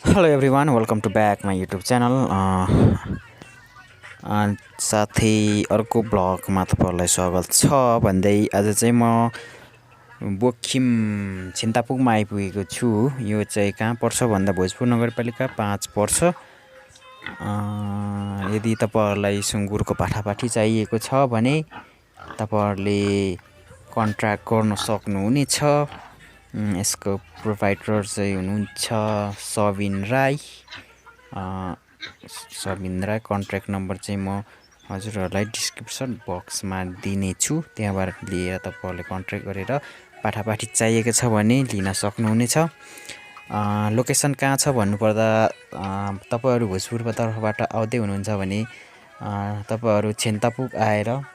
Hello everyone welcome to back my YouTube channel साथै अर्को ब्लगमा तपाईँहरूलाई स्वागत छ भन्दै आज चाहिँ म बोकिम छिन्तापुकमा आइपुगेको छु। यो चाहिँ कहाँ पर्छ भन्दा भोजपुर नगरपालिका 5 पर्छ। यदि तपाईँहरूलाई सुँगुरको पाठापाठी चाहिएको छ भने तपाईँहरूले कन्ट्र्याक्ट गर्न सक्नुहुनेछ। यसको प्रोभाइडर चाहिँ हुनुहुन्छ sabin राई। कन्ट्र्याक्ट नम्बर चाहिँ म हजुरहरूलाई डिस्क्रिप्सन बक्समा दिनेछु। त्यहाँबाट लिएर तपाईँहरूले कन्ट्र्याक्ट गरेर पाठापाठी चाहिएको छ भने लिन सक्नुहुनेछ। लोकेसन कहाँ छ भन्नुपर्दा तपाईँहरू भोजपुरको तर्फबाट आउँदै हुनुहुन्छ भने तपाईँहरू छिन्तापुक आएर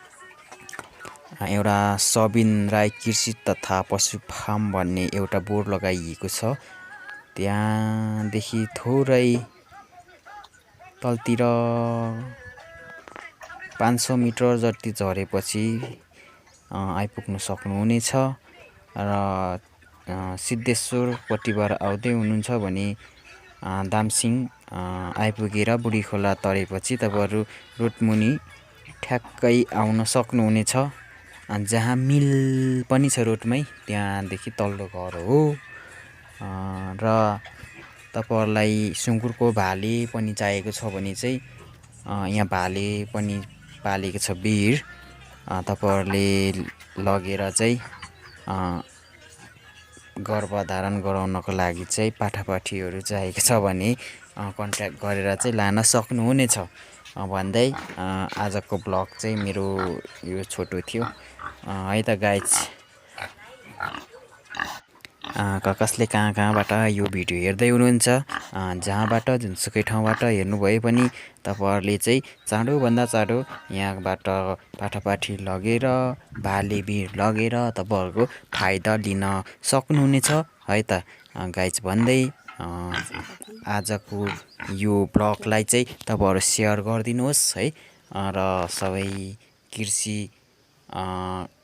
एउटा sabin राई कृषि तथा पशु फार्म भन्ने एउटा बोर्ड लगाइएको छ। त्यहाँदेखि थोरै तलतिर 500 मिटर जति झरेपछि आइपुग्न सक्नुहुनेछ। र सिद्धेश्वरपट्टिबाट आउँदै हुनुहुन्छ भने दामसिङ आइपुगेर बुढी खोला तरेपछि तपाईँहरू रोडमुनि ठ्याक्कै आउन सक्नुहुनेछ। जहाँ मिल पनि छ रोडमै, त्यहाँदेखि तल्लो घर हो। र तपाईँहरूलाई सुँगुरको भाले पनि चाहिएको छ भने चाहिँ यहाँ भाले पनि पालेको छ भिड। तपाईँहरूले लगेर चाहिँ गर्भधारण गराउनको लागि चाहिँ पाठापाठीहरू चाहिएको छ भने कन्ट्याक्ट गरेर चाहिँ लान सक्नुहुनेछ भन्दै आजको ब्लग चाहिँ मेरो यो छोटो थियो है त गाइज। कसले कहाँबाट यो भिडियो हेर्दै हुनुहुन्छ, जहाँबाट जुनसुकै ठाउँबाट हेर्नुभए पनि तपाईँहरूले चाहिँ चाँडोभन्दा चाँडो यहाँबाट पाठापाठी लगेर भाले भिड लगेर तपाईँहरूको फाइदा लिन सक्नुहुनेछ है त गाइज भन्दै आजको यो ब्लगलाई चाहिँ तपाईँहरू सेयर गरिदिनुहोस् है। र सबै कृषि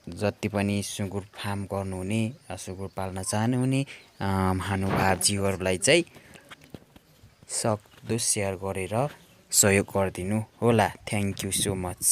जति पनि सुँगुर फार्म गर्नुहुने, सुँगुर पाल्न चाहनुहुने महानुभावजीहरूलाई चाहिँ सक्दो सेयर गरेर सहयोग गरिदिनु होला। Thank you so much.